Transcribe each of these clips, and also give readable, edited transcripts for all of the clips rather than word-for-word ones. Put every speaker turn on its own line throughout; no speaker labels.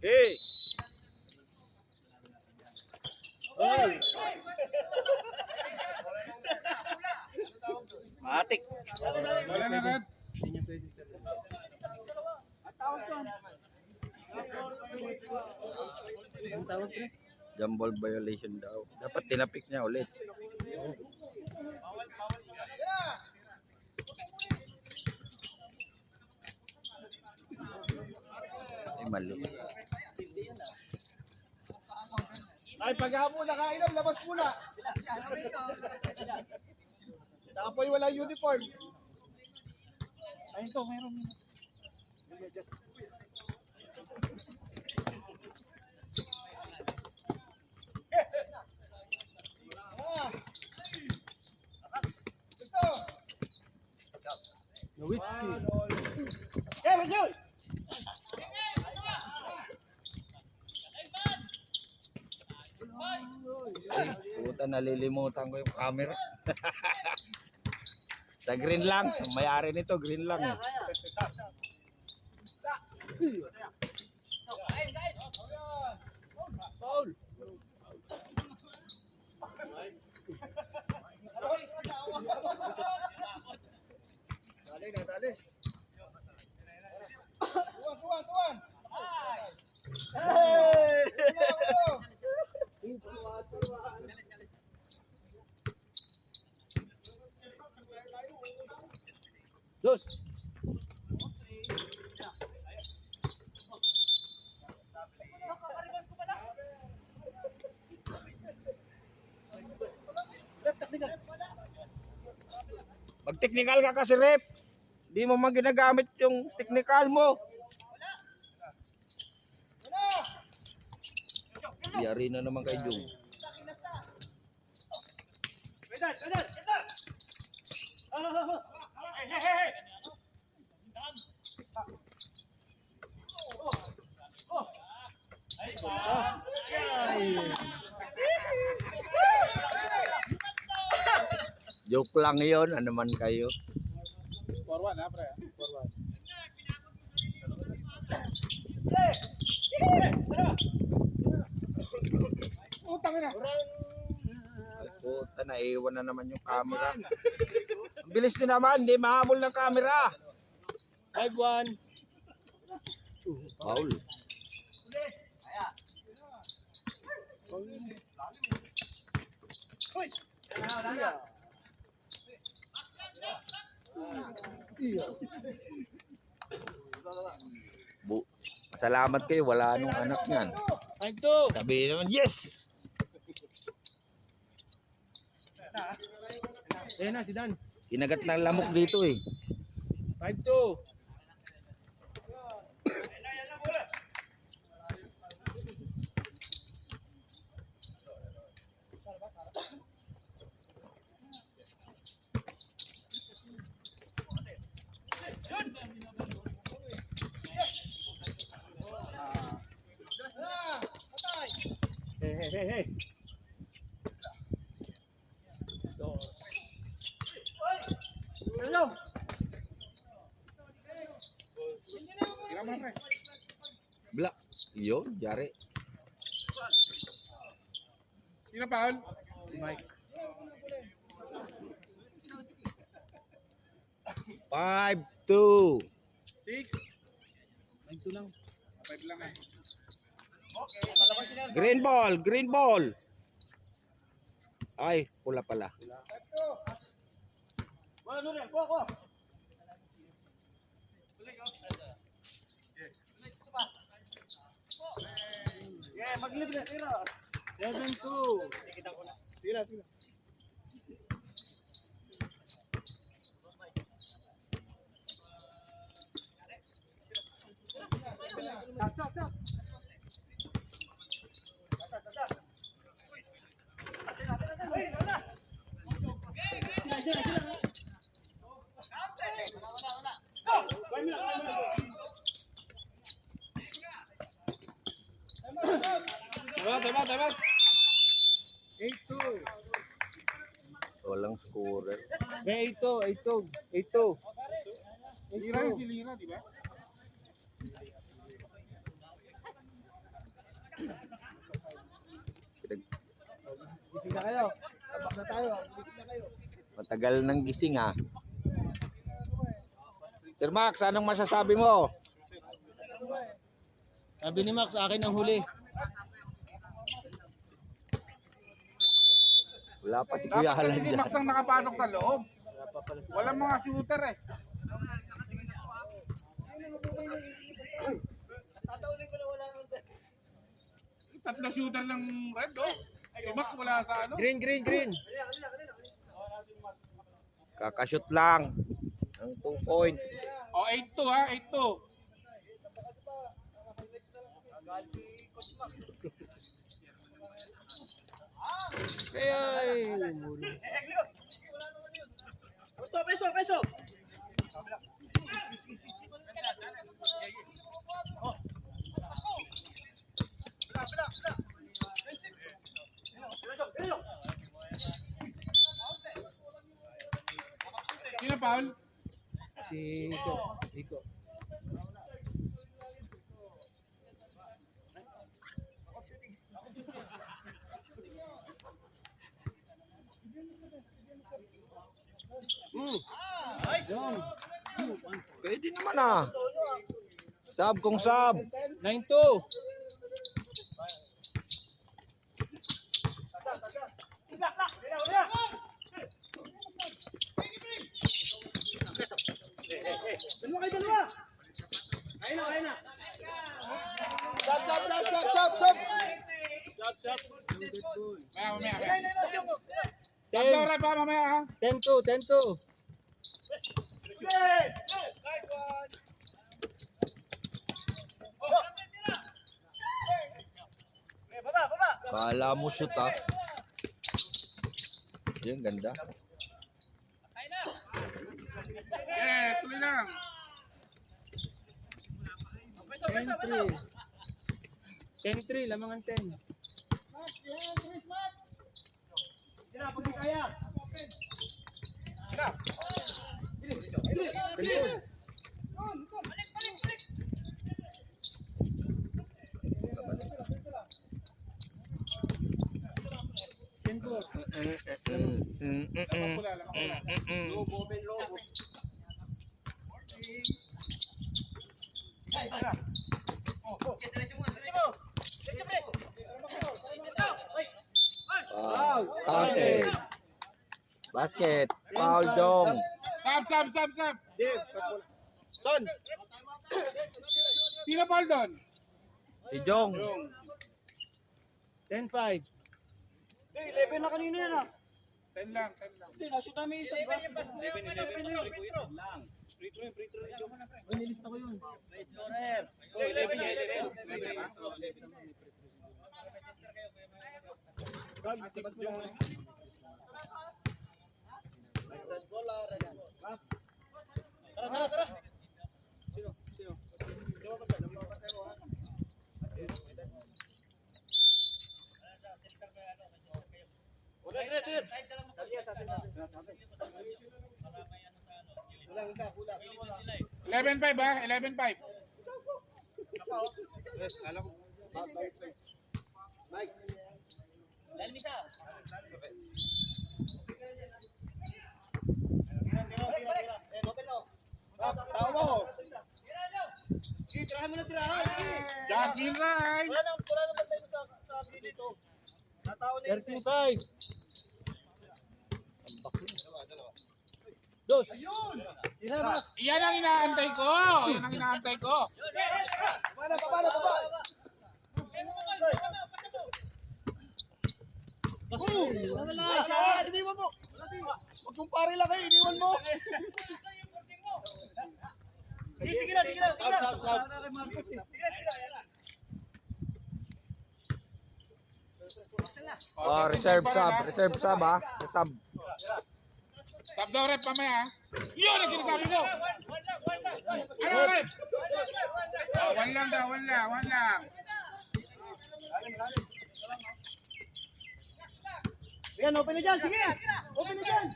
Hey!
Oy!
Matik.
Wala na red.
Ang tawag pre?
Jumble violation daw. Dapat tinapik niya ulit. Ay, mali.
Ay, pag-apo nakainom, labas muna. Nakapoy wala uniform. Ay, ito, meron.
Nowitzki.
Ay, puta, nalilimutan ko yung camera. Sa green lang. Sa may-ari nito, green lang. Eh.
Paul. Dali na, dali. Tuwan.
Hey! Dos.
Mag-technical ka kasi, rep. Di mo man ginagamit yung technical mo. Yari na naman kay Jung. Joke lang yon, ano man kayo.
Forward ha, pre. Forward. Utang na.
Ay, puta, naiwan na naman yung camera. Ang bilis nyo naman, hindi mahamol ng camera.
5-1.
Paul. Salamat kayo, wala nung anak niyan.
5-2.
Sabi naman, yes!
Ayan na si Dan.
Kinagat ng lamok dito eh.
5-2. Hey. Dos. Hello.
Tira mo, pre.
Bla. Yun, yari.
Sino, Paul?
Si Mike.
5-2.
6.
5-2 lang.
5 lang eh.
Green ball. Ay, pula pala.
Yeah, maglibre. Tira. 7-2.
Sila.
Stop. Tama. 8-2.
Walang scorer.
May 8-2.
Lira yung si Lira, di ba? Gising na kayo. Tabak na tayo. Gising na kayo.
Matagal ng gising ah. Sir Max, anong masasabi mo?
Sabi ni Max, akin ang huli.
Wala pa si Kuya Alan
Kasi si
dyan.
Max ang nakapasok sa loob. Walang mga shooter eh. Tatlo shooter ng red oh. Si Max wala sa ano.
Green, green, green.
Kakashoot lang. Ang 2 point.
Oh, 8-2 ha, 8-2.
Kaya
Sino foul?
si Iko. Iko.
Pwede naman ah. Sub kung sub.
9-2.
Mamaya. Tatlo red pa mamaya ha.
10-2, 10-2.
Kala mo shoot ah. Yan, ganda.
Tuloy lang.
10-3. 10-3, lamang ang 10.
Wala lang.
Counted. Basket. Foul Jong.
Sab.
Son!
Sino foul doon?
Si Jong.
10-5.
11 na kanina yan ah.
10 lang.
Hindi, nashoot namin isa, di ba?
Nilista ko yun.
Eleven 5 ha? 11-5.
Tawa mo! Sige, tirahan mo na tirahan. Sige.
Jasmine Rice.
Wala nang tayo sa bilit oh. Natao na
13-5. Dos.
Yan ang inaantay ko.
Baba! Iniwan mo! Huwag kong pare lang kayo, iniwan mo! Sige na! Sab.
Oh, reserve sub ah. Sub.
Sab daw rep mamaya ha? Yun ang sinasabi mo. Ano rep? Oh, one lang.
Yan, open na dyan! Sige! Open na dyan!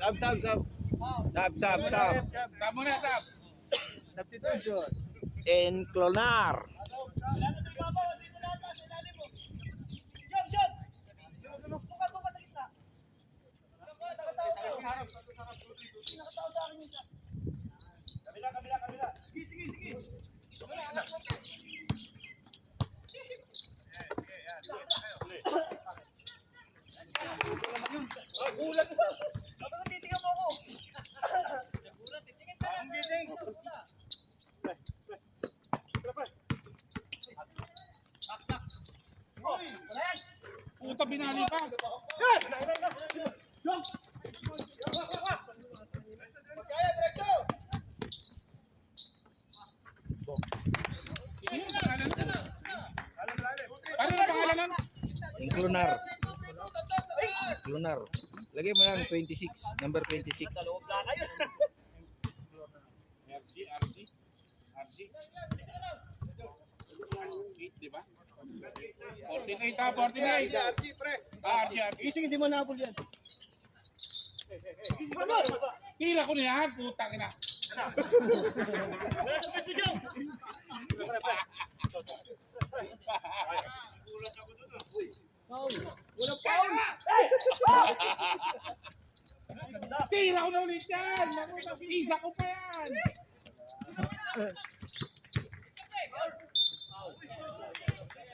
Sab.
Sab.
Sab muna, sab.
Substitution.
Enclonar.
Puta, binali pa. Ano yung pangalan nun?
Enclonar. Enclonar. Lagay mo lang 26. Number 26. RG, di ba? 48 ha, 49. RG.
Gising hindi mo nabol yan.
Tira ko na yan, putang ina.
Walang foul.
Tira ko na ulit yan. Isa ko pa yan.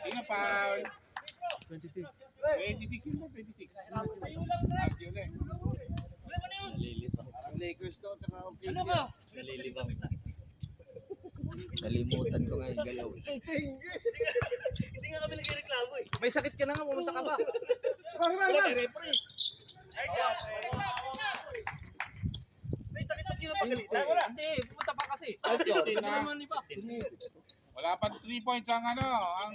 Tira pa.
26.
26 yun ba? 26. RG ulit.
Lakers to, tsaka
Ano ka?
Nalimutan ko nga yung galaw.
Hindi nga kami nagreklamo eh.
May sakit ka na nga, pumunta ka ba?
May sakit pag kinapagalitan. Hindi, pumunta pa kasi.
Hindi na.
Naman iba.
Wala pa 3 points ang ano, ang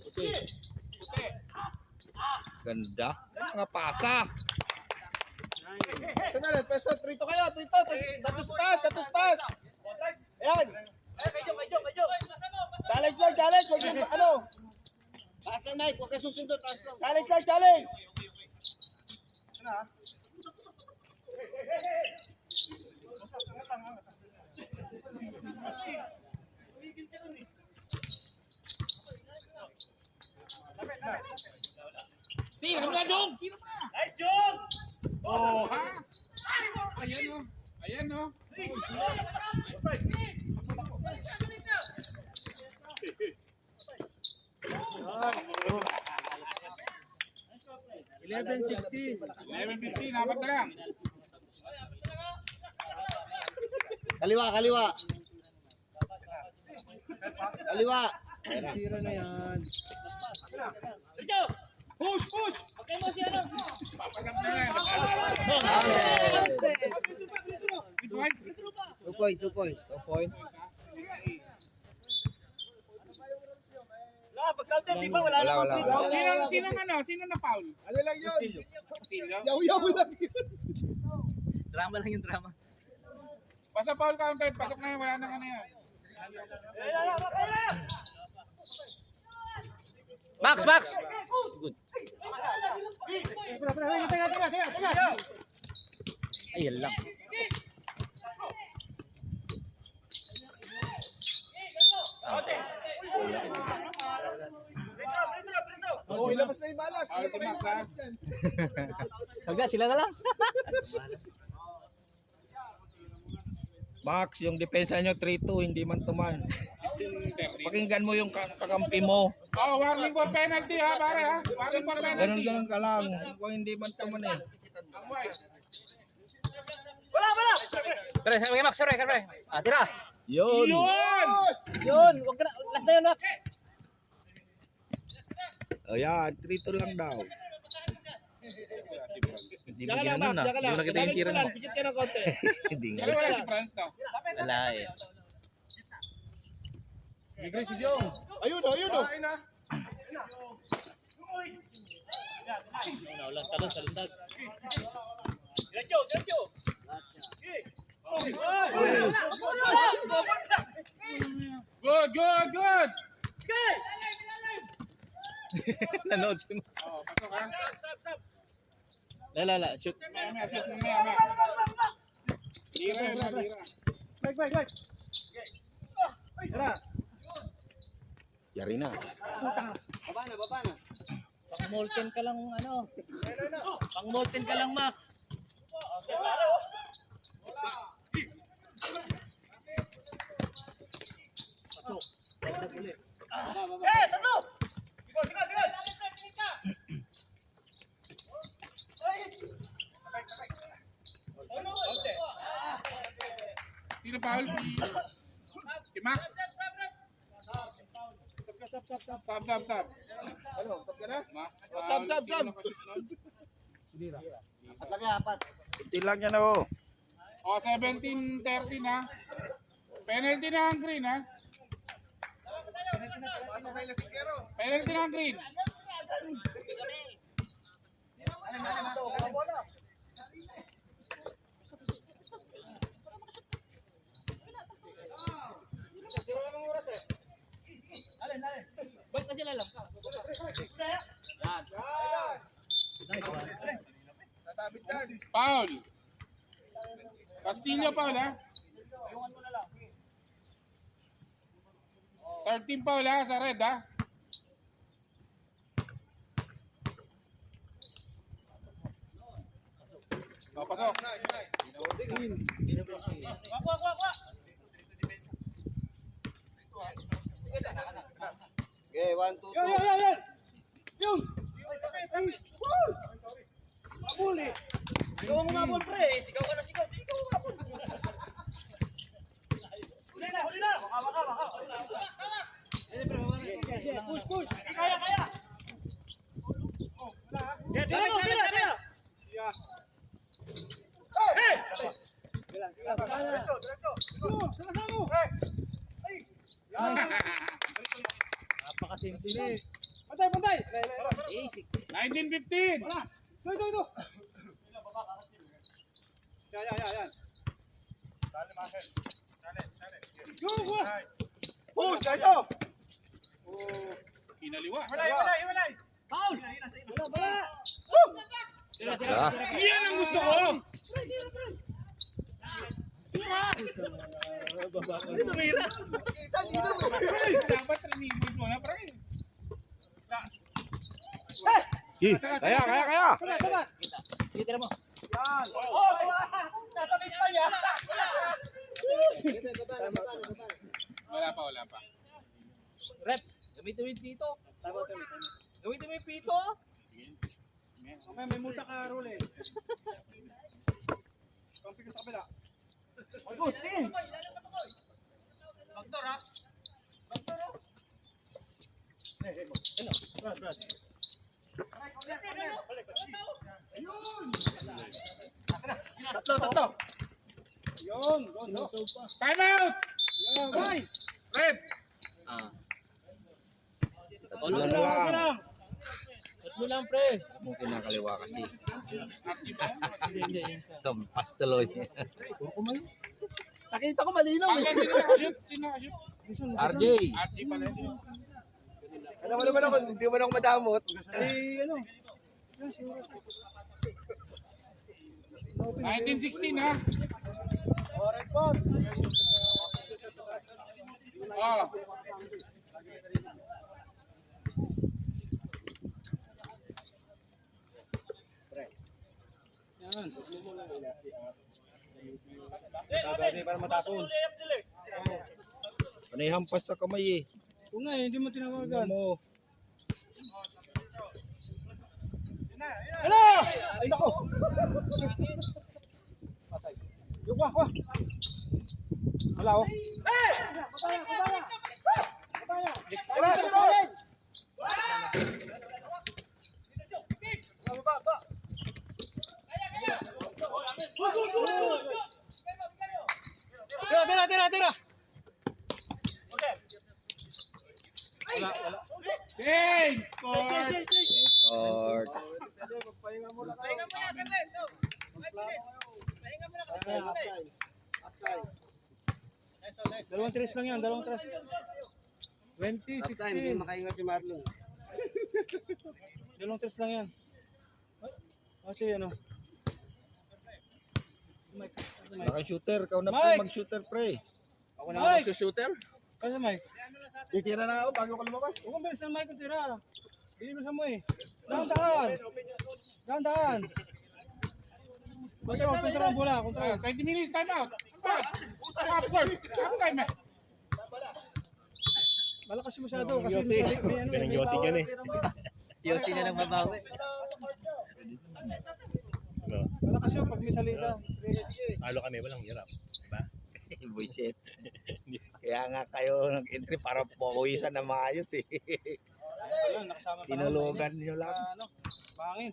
puti.
Ganda. Mga pasa.
Sanal, peso, trito kayo, trito, tatus tas. Ayan.
Medyo.
Challenge, wag yung ano. Taas ang mic, huwag ka susundot, taas lang. Challenge.
Tira mo na, Jong! Tira mo na!
Nice, John!
Oh, ha? Ayan o. Ayan o.
11-15.
11-15, apat na lang.
Kaliwa.
Tira na yan.
Push!
Okay mo si ano?
Papagap na yan. Good points.
2 points.
Wala, pag-counter, di ba? Wala
Wala.
Sino na foul?
Ano lang yun?
Castillo?
Yaw lang yun.
Drama lang yung drama.
Basta foul counter, pasok na yun, wala nang ano yan.
Max! Good. Ayan lang.
Oo, ilabas na yung balas.
Foul si Max, ha?
Hanggang sila na lang.
Max, yung depensa nyo 3-2, hindi man tuman. Pakinggan mo yung kakampi mo.
Oh, warning for penalty ha, pare ha. Warning for penalty.
Ganun ka lang. Kung hindi man tuman eh.
Ang white.
Wala! Pre, sige Max, pre. Tira.
Yun.
Yun, wag ka na. Last na yun, Max.
Ayan, 3-2 lang daw. Hindi mo ginano na.
Hindi
Hindi mo nakita yung tira mo.
Dikit ka ng konti.
Hindi nga.
Pero wala si Franz no?
Wala eh.
Libre si Jong.
Ayun o.
Naulan talon sa lundag.
Good!
Nanood si Max.
Oh, pasok ha.
Lala, shoot.
Mamaya, shoot mamaya, mamaya. Lira yun, lira.
Bike. Tara.
Yari na.
Baba na.
Pang-molten ka lang, ano. Pang-molten ka lang, Max.
Sino foul? Si Max. Sab.
Ano, tap ka na?
Max.
Sab.
Apat lang yan, apat.
Hindi lang yan oh.
O, 17-13 ha. Penalty na ang green ha. Penalty na ang green.
Ba't kasi lalam ka?
Foul. Castillo foul ha. 13 foul ha sa red ha. O, pasok.
Okay, 1, 2, 2.
Yan! Yun! Mabuli!
Ikaw ang umabol, pre. Sigaw ka na sigaw. Ikaw ang umabol.
Huli na! Push! Kaya! Tira!
Napakasimple na.
Pantay!
Basic.
19-15.
Ito! Yan! Push! Ito!
Kinaliwa.
Hiwalay! Foul! Wala!
Tira.
Yan ang gusto ko. Dapat remove mo na, pre.
Kaya.
Tama!
Tira mo.
Yan! Natapit pa yan!
Wala pa.
Rep, gamitin mo yung pito. Gamitin mo yung pito.
Mamaya may multa ka, Rule. Kampi ka sa kabila. Ay, boss, tingin! Bagdor, ha? Brad. Tatlo. Yun, go.
Time out.
Yan, bay!
Red.
Wala lang.
Tatlo lang, pre.
Mong kinakaliwa kasi.
Hindi.
Sampas tuloy.
Nakita ko malinaw
Pagka sino nakashoot?
RJ.
RG pala.
Alam mo naman ako, hindi mo ako madamot.
ano?
1916 ha.
Alright, Bob.
Oh.
Yan. Bagay para matapon.
Panay hampas sa kamay eh.
Kung nga, hindi mo tinawagan.
Mo.
Ano? Ay, nako! Yung kwa. Hala, oh. Tira!
James! Score!
Short.
Pahinga muna, saglit. No. Pahinga muna kasi.
Dalawang tres lang yan, dalawang tres.
20, 16. Makaingat si Marlon.
Dalawang tres lang yan. Kasi ano,
Wala kang shooter. Ikaw na
Mike!
pre, mag-shooter pre.
Ako na
Mike!
magsushooter.
Kasi Mike.
Titira na ako bago ko lumabas.
Huwag kang bilis ng Mike kung tira. Bilisan mo eh. Dahan-dahan. Dahan-dahan. Kontra ang bola. Kontra.
20 minutes, time out. Half court. Half time eh.
Malakas masyado kasi may ano.
Pinang Yossi yan eh.
Yossi na lang mabawi.
No.
Malakas yun pag may salita.
Talo kami, walang hirap. Diba?
Buisit. Kaya nga kayo nag-entry para pakuwisan na maayos eh.
Ayun, nakasama ka.
Tinulugan nyo lang.
Ano? Pangin.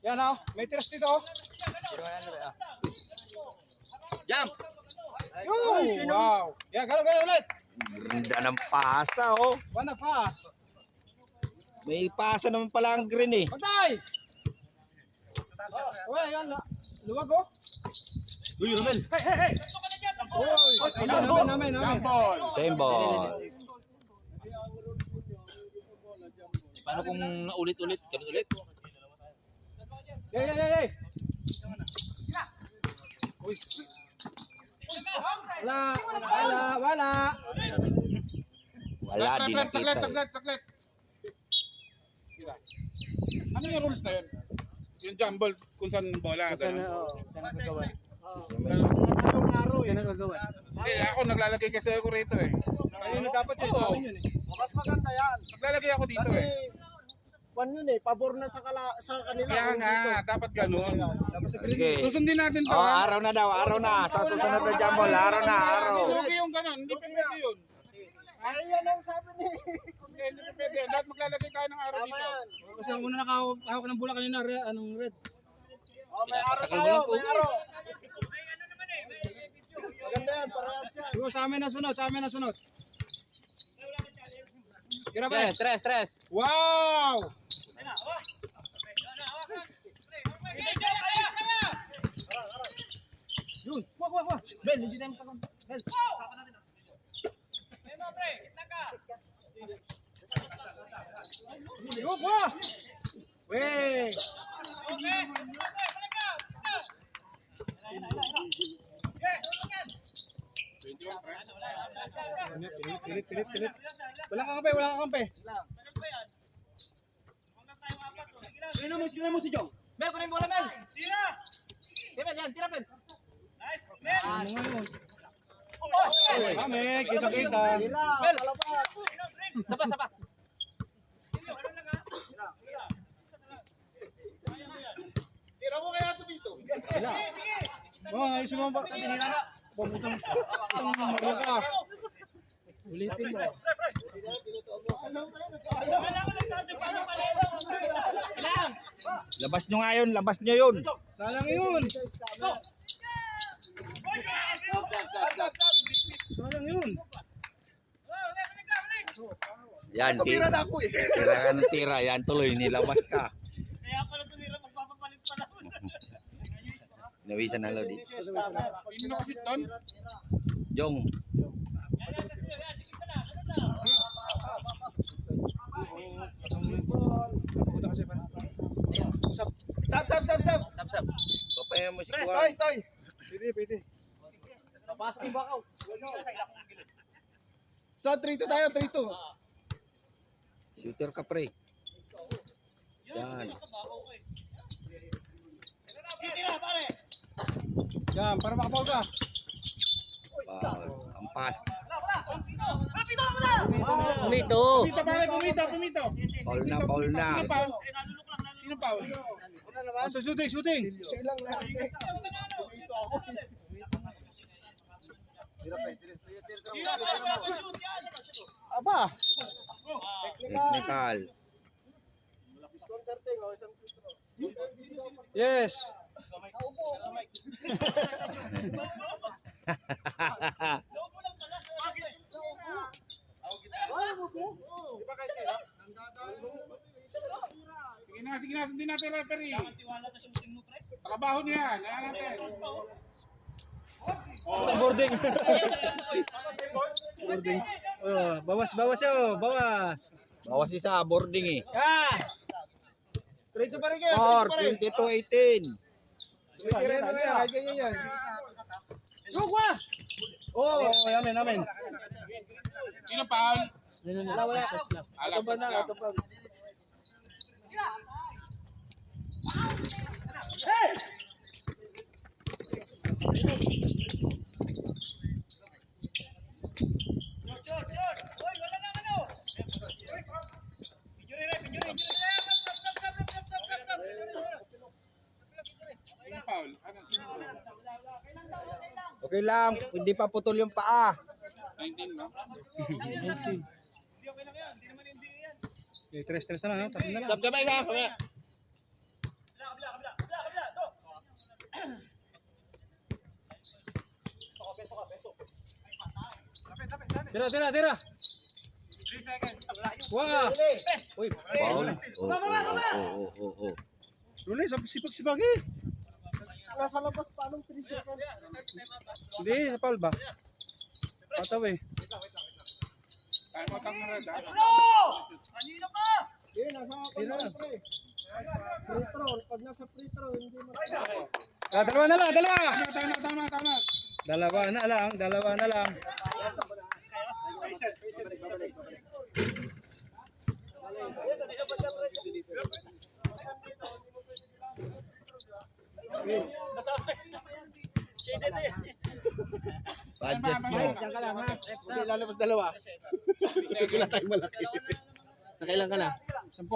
Yan oh, may tiras dito oh.
Jump!
Yun! Wow! Yan, gano'n ulit.
Ganda ng pasa oh.
One na pass.
May pasa naman pala ang green eh.
Patay! Uy, yan. Luwag oh.
Uy, Romel!
Hey! Uy, namin.
Jump ball.
Same ball.
Paano kung naulit-ulit? Ganun ulit?
Hey! Uy. Wala.
Wala, di nakita eh.
Saglit. Ano yung rules na yun? Yung jump ball kung saan bola.
Sana nagagawa. Sana nagagawa.
Hindi, ako naglalagay kasi ako rito eh.
Kanina dapat yun, sa amin yun eh.
Mas maganda yan.
Naglalagay ako dito
Kasi
eh.
kwan yun eh, pabor na sa kanila.
Kaya nga, dapat ganun.
Dapat sa green.
Sige.
Susundin natin to.
Oh,
ha?
araw na daw, araw na. Sa susunod na jambol, araw na, araw.
Hindi yung ganun, hindi pwede yun.
Ay, yan ang sabi ni.
Hindi pwede. Lahat maglalagay tayo ng araw
Tama
dito.
yan.
Kasi ang una nakahawak ng bola kanina, anong red.
Oh, may araw tayo, may araw. Maganda yan, parehas yan.
Siguro sa amin na sunod. Kira ba?
Stress!
Wow! Yun, kuha.
Bel, hindi tayo magpagod. Bel!
Yun, kuha! Wey! Pilit. Wala kang kampe. Sino mo si Jong?
Bel, kunin bola, Bel! Tira, Bel, yan, tira, Bel!
Ano ngayon? Kami, kita.
Bel! Sapa!
Tira mo kaya ito dito.
Oh, ay sumamba. Pabutang ka. Ulitin mo.
Labas nyo nga yun, labas nyo yun.
Salang yun.
Yan,
Tira na ako eh.
tira ka ng tira. Yan, tuloy, nilabas ka. Nawisan na Lodi.
Hindi na kasi doon.
Jong,
Sap.
Sap!
papaya mo si
Toy,
Juan.
toy.
Pwede.
Papasok yung bakaw.
So, 3-2 tayo, 3-2.
Shooter ka pre. Yan.
Yan, para makapaw ka.
Wow, ampas.
Pumito!
Pumito.
Foul na.
Sino foul?
So, shooting.
Ilang lang.
Aba.
Technical.
Yes.
Sige na, sundin natin referee. Trabaho niya, alam natin.
Boarding. Bawas yun. Bawas.
Bawas isa, boarding eh.
Ah!
3-2 pa rin kayo.
Score,
3-2 pa rin.
22-18.
Titirahin mo na yan, kahit ganyan yan.
Sukwa!
Oo, amen, amen.
Sino foul?
Wala, wala.
Alas
Ito ba na,
lang.
ito pa.
Sino foul? Ano?
Okay lang, hindi pa putol yung paa.
19 no?
Okay, tres na lang, no? Tatlo na lang.
Sab kamay ka, kamay.
Tira. Wah! Uy,
Foul. Oh.
Lunes, sipag-sipag eh.
Nasa labas pa nung 3 seconds.
Hindi, sa foul ba? Pataw eh.
Time out ang red ha?
Eh, nasa pre. Free throw, pag nasa free throw, hindi mo.
Dalawa na lang, dalawa!
Tama.
Dalawa na lang.
Badges mo.
Diyan ka lang, ha? Hindi lalabas dalawa. Wala tayong malaki. Nakailan ka na?
10.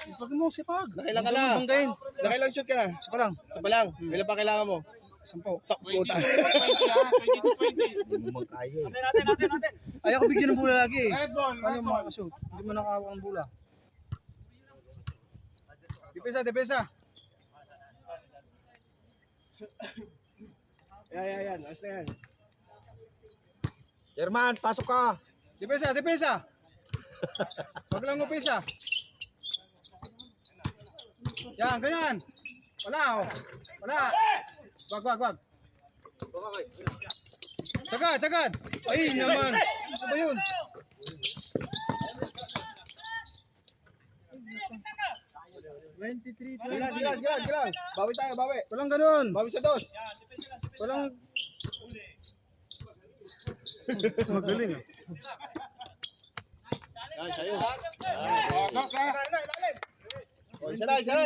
Sipag mo, sipag.
Nakailan ka na?
Banggain.
Nakailan shoot ka na?
Isa pa lang.
Isa pa lang. Kailan pa kailangan mo?
10.
Puta.
22-20 ha? 22-20.
Hindi mo magkaya eh.
Ayaw ko bigyan ng bula lagi.
Red ball,
Ano
red
mo
ball.
makashoot? Hindi mo nakakawak ng bula. Depesa.
Yan. Ayos na yan.
Chairman, pasok ka.
Depesa. Wag lang upisa. Yan, ganyan. Wala. Wag. Sagad. Ay, naman. Ano ba yun?
Gilas. Bawi tayo.
Walang ganun.
Bawi sa dos.
Walang... Magaling ah.
Yan, sa'yo.
Oh, dos ha?
Oh, isa na. Diyan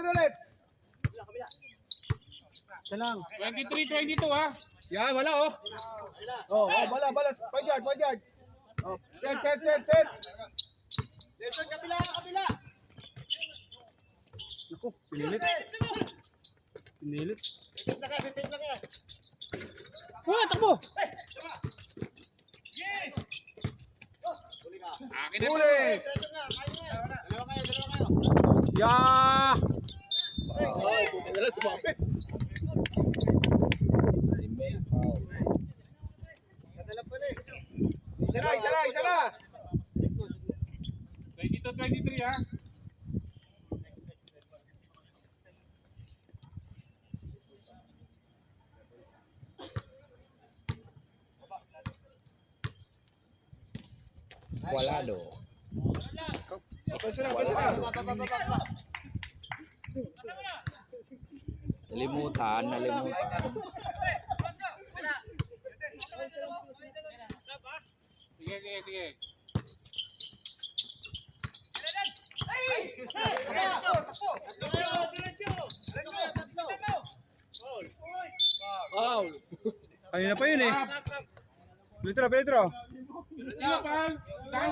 ulit.
Isa lang.
23-22 ha?
Yan, wala oh.
Oh, bala. Point guard. Oh, set. Lesson, kabila.
Naku, pinilit.
Set na ka.
Takbo!
Akin na
Huli.
to.
Dalawa kayo.
Ya!
Ay, puta na sumapit.
Si Mel foul.
Isa na.
22-23 ha?
Walado.
Pwesa na.
Nalimutan.
Sige.
Wow.
Kanina pa yun eh. Pilitro.
Sino foul? Saan?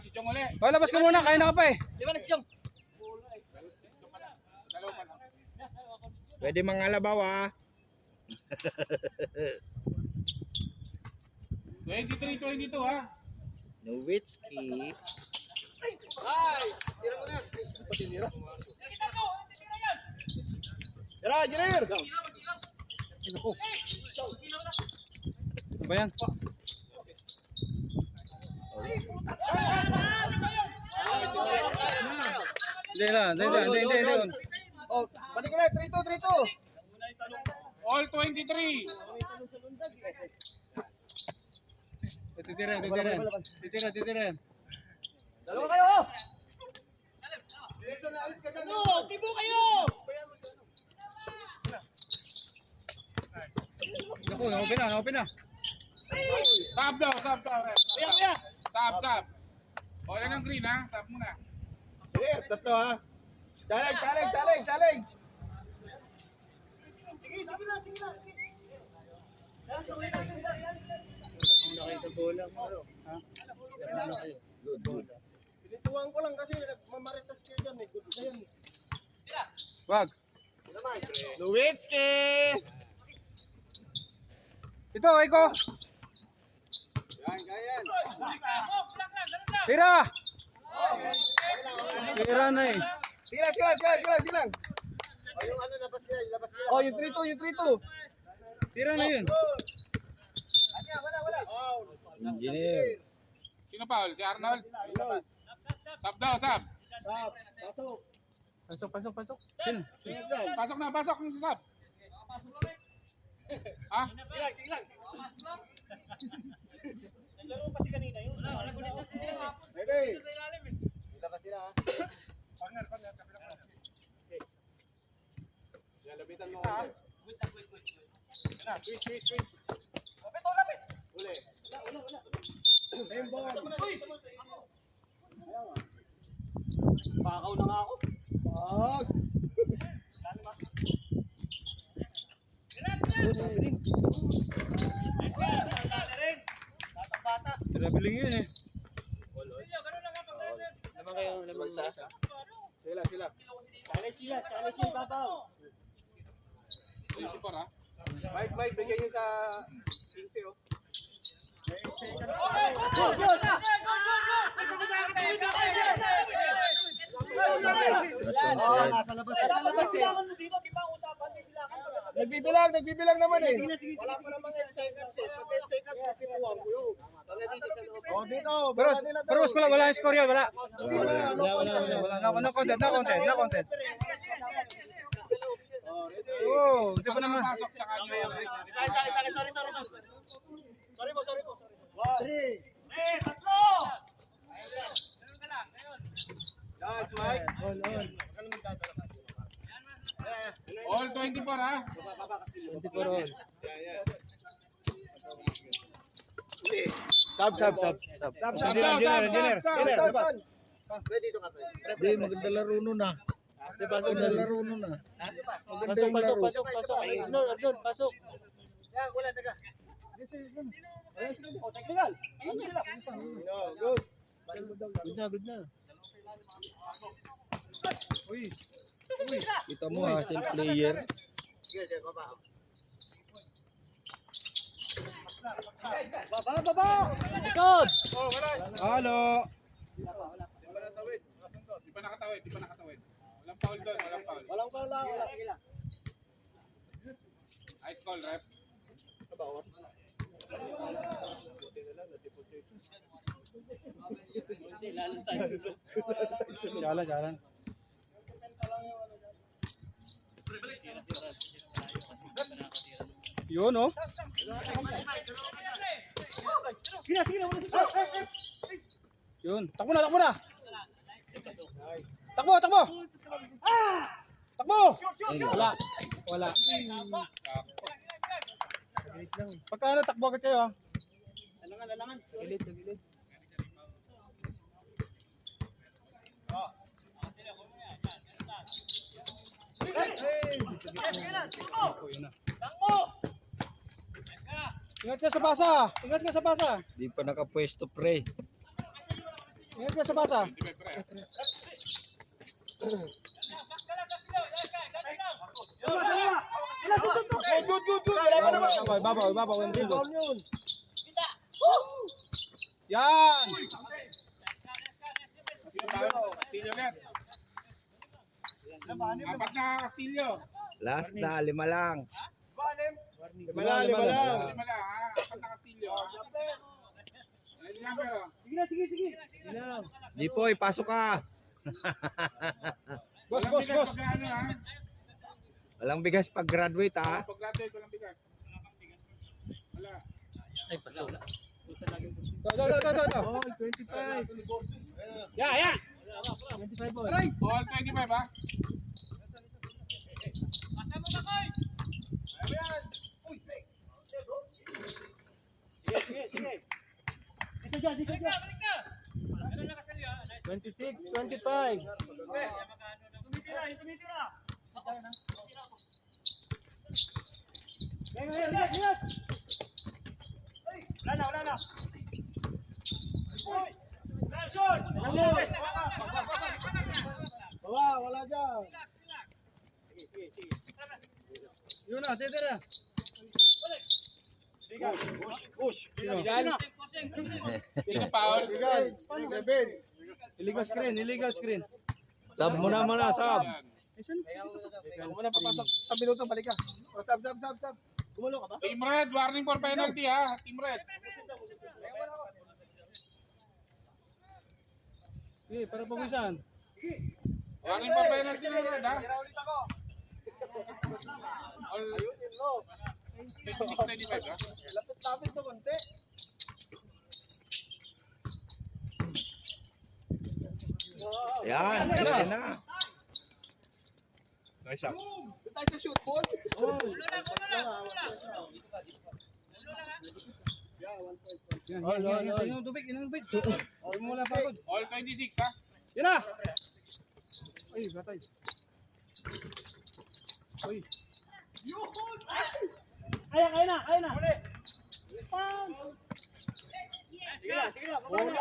Si Chong ulit.
Oh, labas ka muna, kaya na ka pa eh.
Di ba na si Jong?
Dalawa pa lang.
Pwede mangalabaw ah.
23-22 ha?
Nowitzki.
Ay! Tira mo na. Patinira. Tira, Engineer!
Ano ba yan? Hindi.
Oh, balik ulit. 3-2.
All 23.
Titirin.
Dalawa kayo!
Tibo kayo!
Naku, open na.
Sab daw, ref.
Kuya!
Sab. O, yan ang green, ha? Sab muna.
Sige, tatlo ha. Challenge. Pinituan ko lang kasi nagmamaritas kayo dyan eh. Good na yan.
Wag.
Lewinsky!
Ito, Iko.
Yan.
Tira. Tira na eh.
Sige lang. O yung ano, labas niya. O yung 3-2.
Tira na yun.
Wala.
Engineer.
Sino foul? Si Arnold? Sab daw, sab.
Pasok.
Sino?
Pasok ng sab. Ha?
Sige lang. Naglaro pa si kanina yun.
Ready? Labas sila ha. Lalabitan mo ako. Wait. Uli. Same ball.
Bakaw na nga ako.
Wag.
Tira piling yun eh.
Naman sa. Sila. Challenge siya babaw.
24, ha?
Mike, bigyan niyo sa 15 oh. Nasa labas eh. Nagbibilang naman eh. Wala pa naman 10 seconds eh. Pag 10 seconds, napipuhan ko yun. Pag dito sa loob. Oh, dito.
Pero wala yung score yan, wala.
Wala.
No content. Oh, di pa naman.
Pasok sa kanya.
Sorry po.
3. Guys, Mike. On. Ano magdadala ka?
All 24, ha?
24 all.
Sab.
Sab daw, sab.
Pwede dito ka, pre.
Hindi, maganda laro nun ah. Maganda laro nun ah.
Pasok. Pasok. Yan, wala, taga.
Technical.
Good.
Good na.
Uy.
Kita mo hustle player.
Sige, baba.
Baba! Ikot!
Halo.
Di pa nakatawid. Walang foul doon, walang foul.
Walang pala. Wala, sige lang.
Ice call, ref.
Jalan. Yun oh. Yun. Takbo na. Takbo. Wala. Pagka takbo agad kayo ah.
Alangan.
Gilid.
Ingat ka sa basa.
Di pa nakapwesto pre.
Ingat ka sa basa.
Good. Wala pa naman.
Babaw.
Rebound yun.
Yan.
Castillo ulit. Apat na Castillo.
Last na, 5 lang.
Lima lang.
Lima lang, ha? Apat na Castillo. Ayun lang, pero.
Sige.
Di po, pasok ka.
Boss.
Pag ano, ha?
Walang bigas pag graduate ha.
Pag-graduate, walang bigas. Wala.
Ito.
Oh, 25.
Ya.
All 25 ha.
Isa dyan, isa dyan.
26, 25.
Wala na.
Wala dyan.
Yun na, tira.
Sino foul?
Illegal screen.
Sab mo na muna, sab.
Huwag mo na papasok sa minuto, balik ka. Sab. Gumulo ka ba?
Team Red, warning for penalty ha. Team Red.
Okay, para pawisan.
Warning for penalty na Red ha. All 26, 25 ha.
Lapit mo konti.
Yan, pwede na.
Nice shot.
Tayo sa shoot ball.
Yan. Yung tubig. Huwag mo lang pagod.
All 26 ha.
Yan na! Ay, batay. Ay. Kaya na. Sige na.
Bola.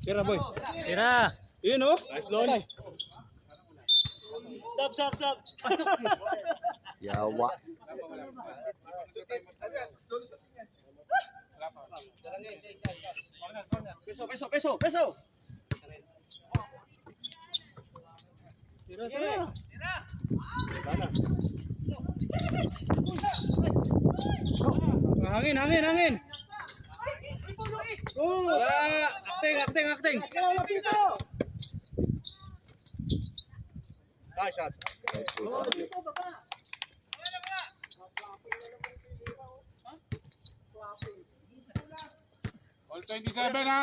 Tira, boy.
Tira.
Yun, oh.
Nice, Lon.
Sab.
Yawa.
Peso. Tira. Hangin. Oh, acting.
Nice shot.
All 27 ha.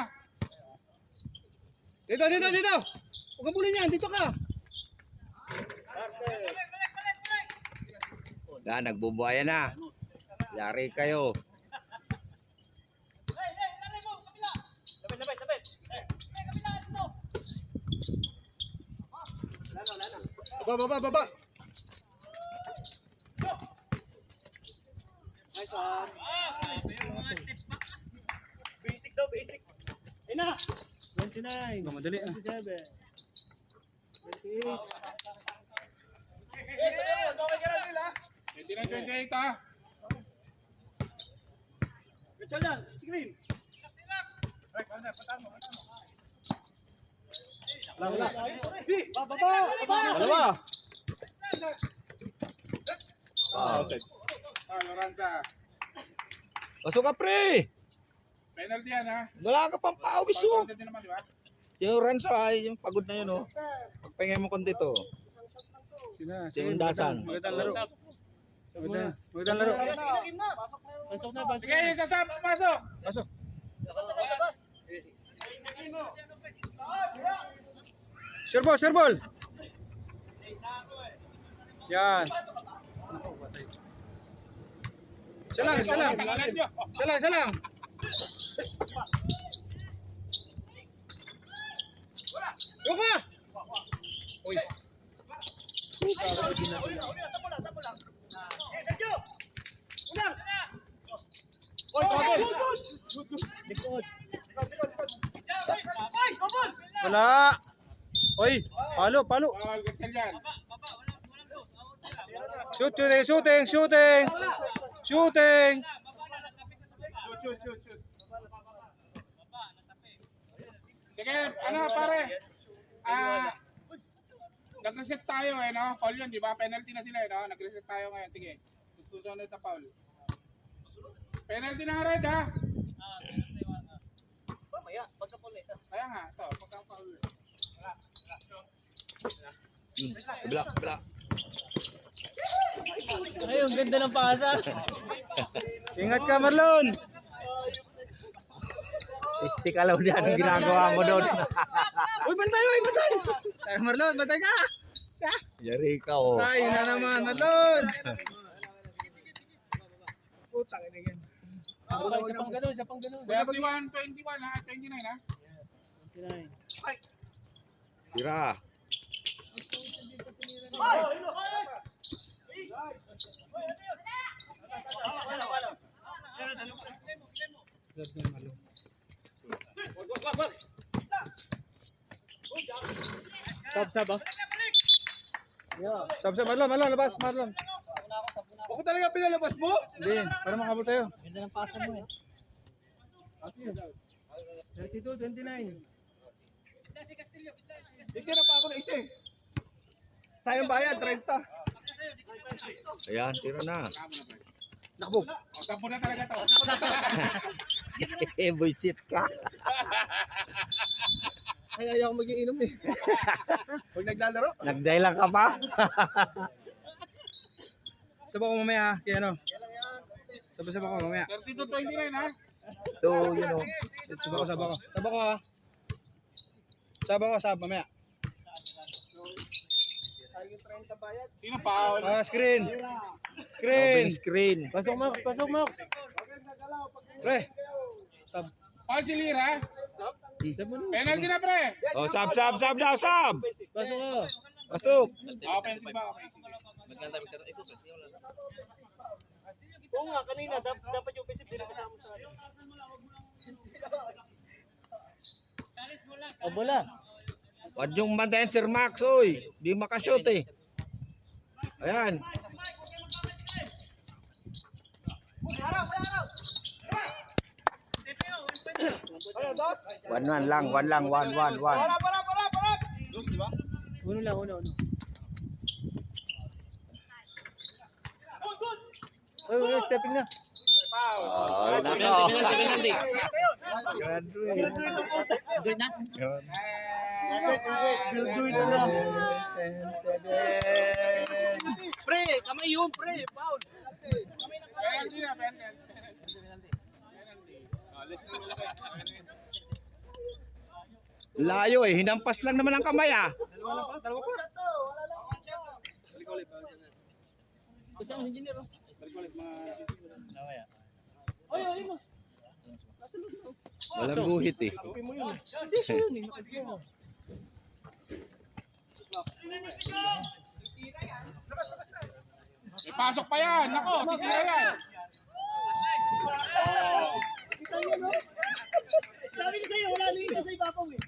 Dito. Huwag kang bulin yan, dito ka.
Yan, nagbubuhayan na. Yari kayo.
Baba. Basic. Ina. 29. Madali ah. 27.
29-28 ha.
Screen. Dalawa.
Lorenza.
Pasok ka, pre.
Penalty yan ha.
Wala ka pang paawis, oh.
Penalty din naman di ba?
Yung Renzo, ay, yung pagod na yun, oh. Pagpingay mo konti to. Yung dasan.
Magandang laro.
Sige, sasap, pumasok.
Pasok. Sure ball. Yan. Isa lang. Yuka! Uy. Wala. Oy, palo.
Bawal ganyan yan.
Shooting.
Sige, ano pare? Nag-reset tayo no? Foul yun, di ba? Penalty na sila no? Nag-reset tayo ngayon. Sige. Susunod na foul. Penalty na red ha? Kaya nga, ito. Pagka-foul.
Bila.
Ay, ang ganda ng pasa.
Ingat ka, Marlon.
Stick alaw diyan ang ginagawa mo doon.
Uy, bantay, uy, bantay. Marlon, bantay ka.
Yari ka oh.
Tayo na naman, Marlon. Isa pang ganun, isa pang ganun.
31, 21 ha, 29 ha.
Tira.
Sab, ah. Sab, Marlon, labas, Marlon.
Ako talaga pinalabas mo?
Hindi, para makabot tayo.
Ganda ng pasa mo eh.
32, 29.
Hindi na pa ako na isa eh. Sayang bayad, 30.
Ayan, tira na.
Nakbo.
O, 10 na talaga to.
Buisit ka.
Ay, ayaw ko mag-iinom eh. Huwag naglalaro.
Nagdailang ka pa?
Sabaw ko mamaya, kaya ano? Sabaw ko mamaya.
32, 29 ha.
Ito, you know.
Sabaw ko ha. Sab mamaya.
Sino foul?
Screen.
Open screen.
Pasok mo. Pre. Sab.
Foul si Lira.
Sab mo na.
Penalty na pre.
Oh, sab daw, sab.
Pasok ko.
Pasok.
Offensive ba? Okay.
Maganda magkaroon. Ikaw kasi wala.
Oo nga, kanina dapat yung offensive sila kasama sa akin.
O bola.
Wag yung bantayan Sir Max, oy. Di makashoot eh. Ayan. One lang.
Uno lang. Uy, stepping na.
Oh,
Penalty. Good na. Pre, kamay yun, pre. Foul.
Penalty na, penalty.
Layo eh, hinampas lang naman ang kamay ah.
Dalawa pa.
Gusto ang engineer.
Walang guhit eh.
May pasok pa yan. Nako, titira yan.
Sabi ko sa'yo, wala nang isa sa ibabaw eh.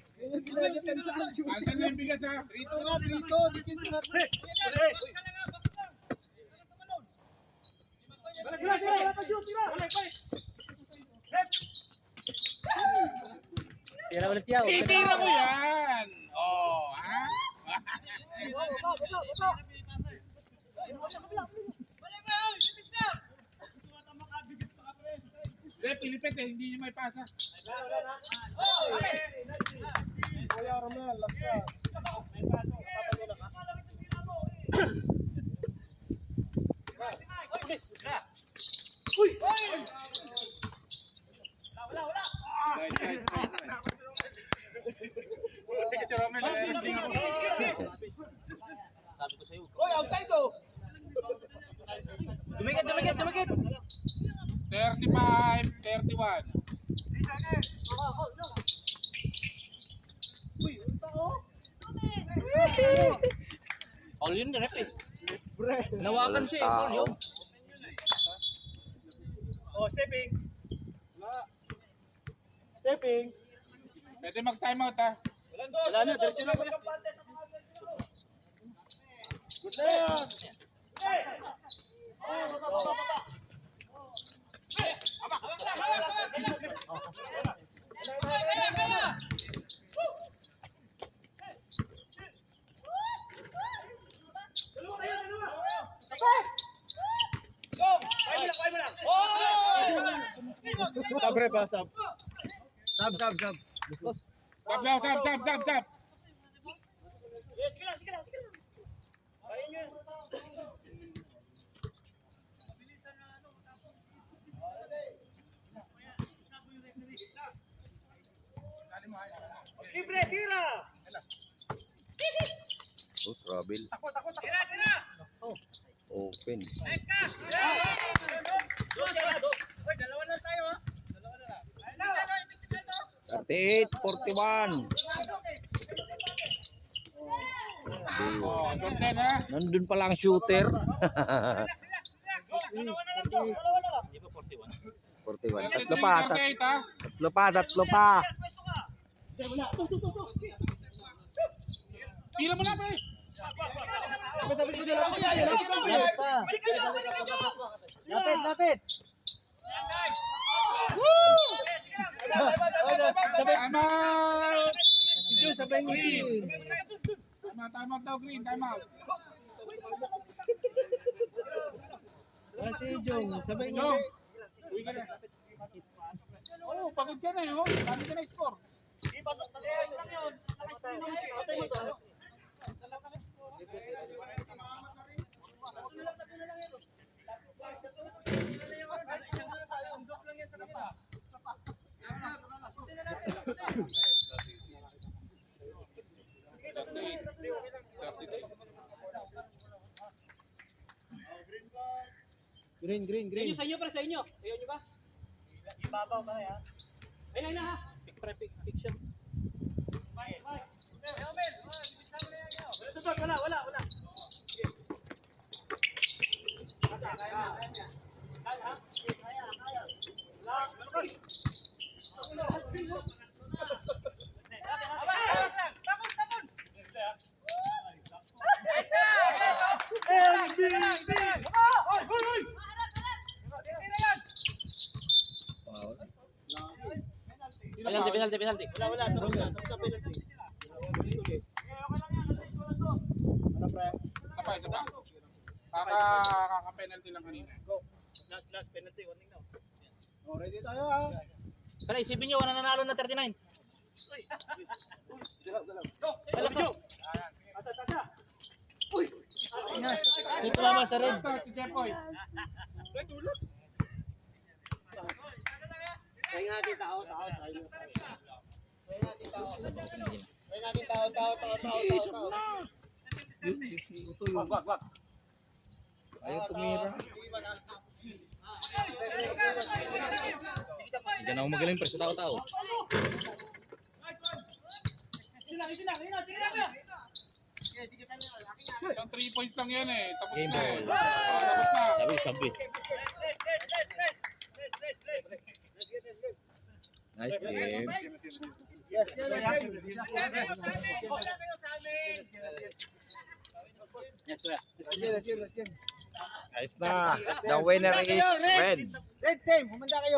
Ansan na yung bigas ha?
Dito nga, dito. Dito sa
Tira ulit yaw.
Titira mo yan. Oh, ha? Hindi, Pilipit eh. Hindi nyo may pasa.
Kuya Romel, last ka.
Sabi ko sa'yo.
Hoy, outside oh!
Dumikit.
35, 31.
Foul yun, ref eh. Nawakan siya eh. Foul yun.
Oh, stepping. Stepping.
Pwede mag-time out ha.
Wala na, diretso na pala. Good na yan.
Sabre pa, sab. Sab.
Sab daw, sab.
Sige lang. Kaya nyo yan.
Oh, travel. Open. 38-41.
Oh, dos din ha.
Nandun pa lang shooter. 41. Tatlo pa.
38 ha.
Tatlo pa.
Pila mo na pre.
Lapit.
Time out.
Sabay
Green. Time out daw, Green. Time out.
Si Jong, sabay
Yo. Uwi ka na. Oh, pagod ka na eh. Oh. Dami ka na score.
Green.
Sa inyo para sa inyo. Ayaw nyo ba?
Ibabaw ka ya.
Ayun na ha.
Fiction.
Susot, wala.
Penalty.
Wala. Tapos na penalty.
Isa pa. Kaka-penalty lang kanina.
Last penalty. Warning now.
Oh, ready tayo ha.
Pero isipin nyo, wala nanalo na 39.
Wala pa. Tasa.
Ito naman sa red.
Ito, si Jepoy.
Kaya nga din tao.
Wag.
Ayaw tumira.
Diyan ako magaling pre sa tao-tao.
Isang 3 points lang yan eh. Tapos
Game
na eh.
ball.
Tapos na.
Sabi.
Nice game.
Let's go.
Nice na. The winner is red.
Red team, humanda kayo.